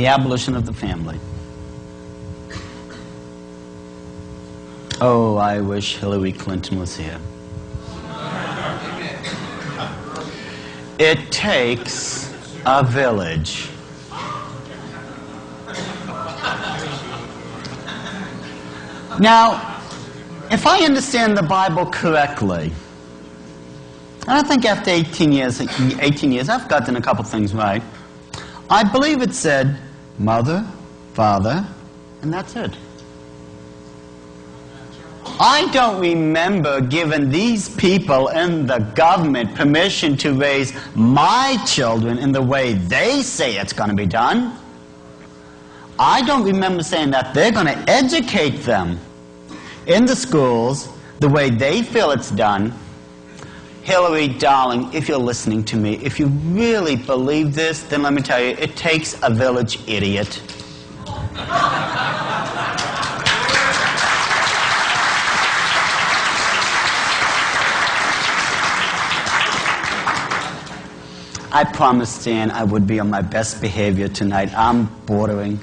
The abolition of the family. Oh, I wish Hillary Clinton was here. It takes a village. Now, if I understand the Bible correctly, and I think after 18 years, I've gotten a couple things right. I believe it said mother, father, and that's it. I don't remember giving these people in the government permission to raise my children in the way they say it's going to be done. I don't remember saying that they're going to educate them in the schools the way they feel it's done. Hillary, darling, if you're listening to me, if you really believe this, then let me tell you, it takes a village idiot. I promised Dan I would be on my best behavior tonight. I'm bordering.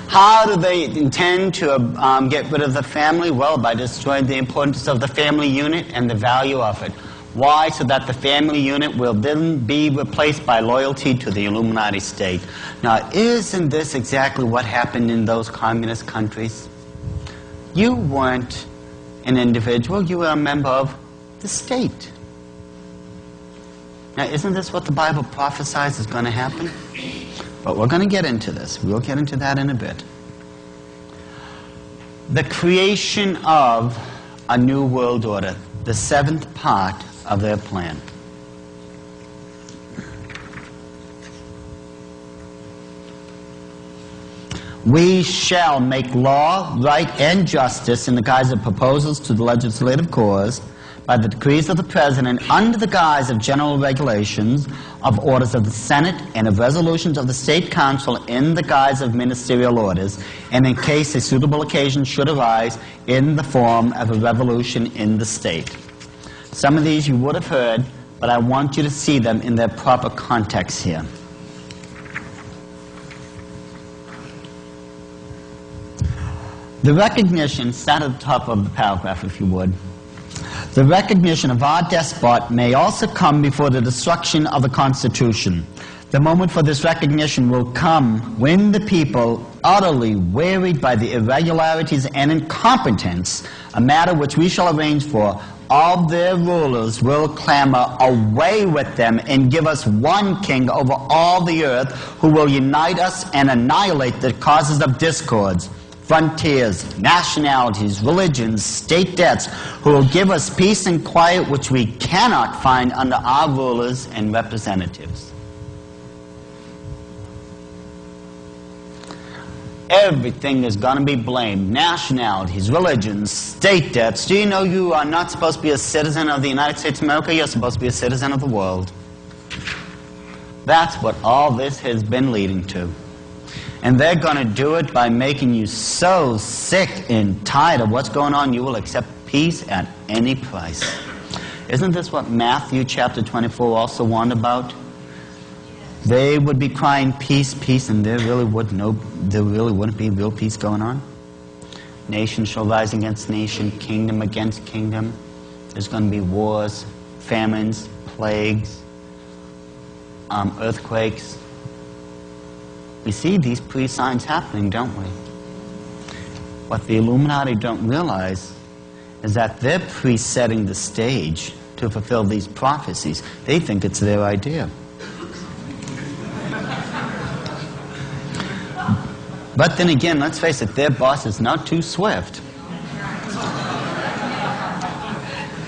How do they intend to get rid of the family? Well, by destroying the importance of the family unit and the value of it. Why? So that the family unit will then be replaced by loyalty to the Illuminati state. Now, isn't this exactly what happened in those communist countries? You weren't an individual, you were a member of the state. Now, isn't this what the Bible prophesies is going to happen? But we're going to get into this. We'll get into that in a bit. The creation of a new world order, the seventh part of their plan. We shall make law, right, and justice in the guise of proposals to the legislative cause, by the decrees of the President, under the guise of general regulations, of orders of the Senate, and of resolutions of the State Council in the guise of ministerial orders, and in case a suitable occasion should arise, in the form of a revolution in the state. Some of these you would have heard, but I want you to see them in their proper context here. The recognition, start at the top of the paragraph if you would. The recognition of our despot may also come before the destruction of the Constitution. The moment for this recognition will come when the people, utterly wearied by the irregularities and incompetence, a matter which we shall arrange for, of their rulers will clamor away with them and give us one king over all the earth, who will unite us and annihilate the causes of discords, frontiers, nationalities, religions, state debts, who will give us peace and quiet which we cannot find under our rulers and representatives. Everything is going to be blamed. Nationalities, religions, state debts. Do you know you are not supposed to be a citizen of the United States of America? You're supposed to be a citizen of the world. That's what all this has been leading to. And they're going to do it by making you so sick and tired of what's going on, you will accept peace at any price. Isn't this what Matthew chapter 24 also warned about? They would be crying peace, peace, and there really wouldn't be real peace going on. Nation shall rise against nation, kingdom against kingdom. There's going to be wars, famines, plagues, earthquakes. We see these pre-signs happening, don't we? What the Illuminati don't realize is that they're pre-setting the stage to fulfill these prophecies. They think it's their idea. But then again, let's face it, their boss is not too swift.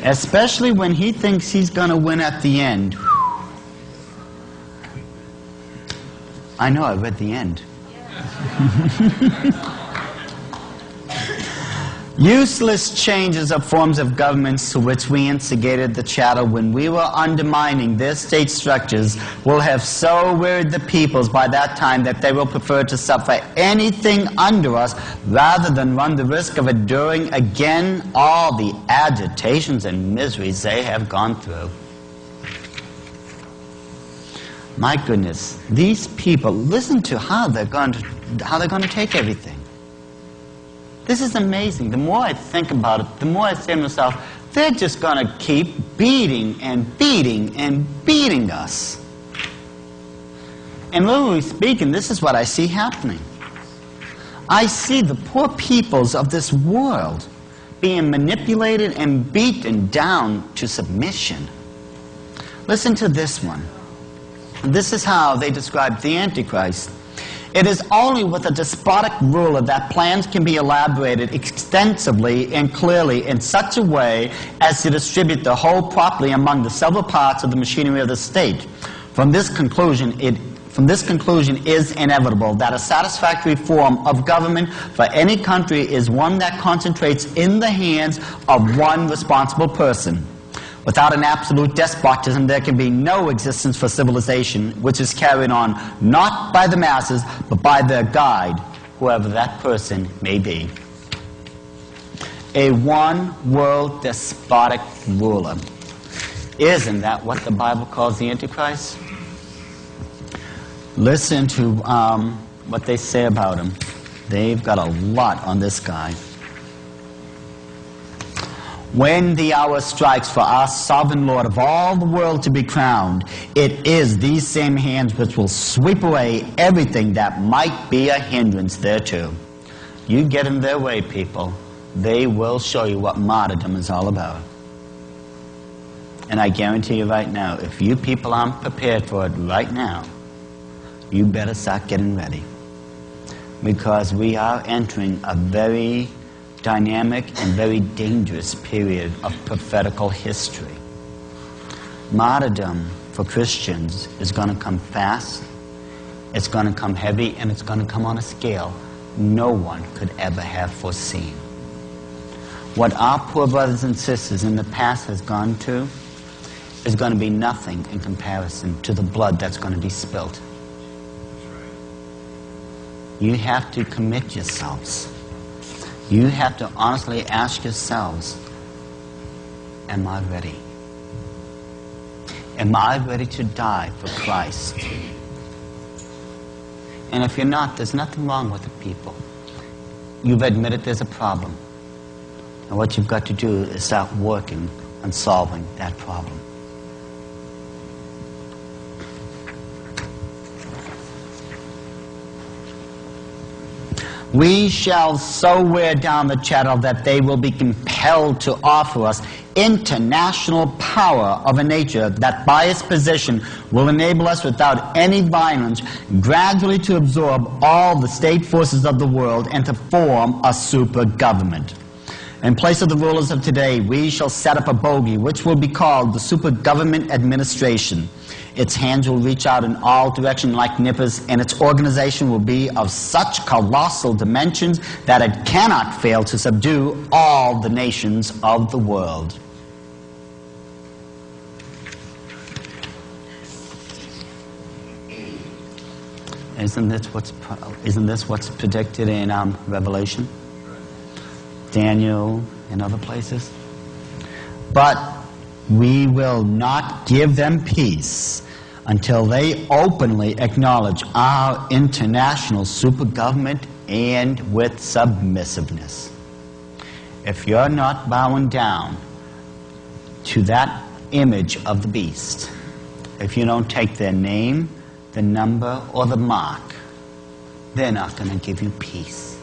Especially when he thinks he's going to win at the end. I know, I read the end. Useless changes of forms of governments to which we instigated the chatter when we were undermining their state structures will have so wearied the peoples by that time that they will prefer to suffer anything under us rather than run the risk of enduring again all the agitations and miseries they have gone through. My goodness, these people, listen to how they're going to take everything. This is amazing. The more I think about it, the more I say to myself, they're just going to keep beating and beating and beating us. And literally speaking, this is what I see happening. I see the poor peoples of this world being manipulated and beaten down to submission. Listen to this one. This is how they describe the Antichrist. It is only with a despotic ruler that plans can be elaborated extensively and clearly in such a way as to distribute the whole properly among the several parts of the machinery of the state. From this conclusion is inevitable that a satisfactory form of government for any country is one that concentrates in the hands of one responsible person. Without an absolute despotism, there can be no existence for civilization, which is carried on not by the masses, but by their guide, whoever that person may be. A one-world despotic ruler. Isn't that what the Bible calls the Antichrist? Listen to what they say about him. They've got a lot on this guy. When the hour strikes for our sovereign Lord of all the world to be crowned, it is these same hands which will sweep away everything that might be a hindrance thereto. You get in their way, people, they will show you what martyrdom is all about. And I guarantee you right now, if you people aren't prepared for it right now, you better start getting ready. Because we are entering a very dynamic and very dangerous period of prophetical history. Martyrdom for Christians is going to come fast, it's going to come heavy, and it's going to come on a scale no one could ever have foreseen. What our poor brothers and sisters in the past has gone to is going to be nothing in comparison to the blood that's going to be spilt. You have to commit yourselves. You have to honestly ask yourselves, am I ready? Am I ready to die for Christ? And if you're not, there's nothing wrong with it, people. You've admitted there's a problem. And what you've got to do is start working on solving that problem. We shall so wear down the chattel that they will be compelled to offer us international power of a nature that by its position will enable us without any violence gradually to absorb all the state forces of the world and to form a super government. In place of the rulers of today, we shall set up a bogey which will be called the super government administration. Its hands will reach out in all directions like nippers, and its organization will be of such colossal dimensions that it cannot fail to subdue all the nations of the world. Isn't this what's predicted in Revelation, Daniel, and other places? But we will not give them peace until they openly acknowledge our international super government and with submissiveness. If you're not bowing down to that image of the beast, if you don't take their name, the number, or the mark, they're not going to give you peace.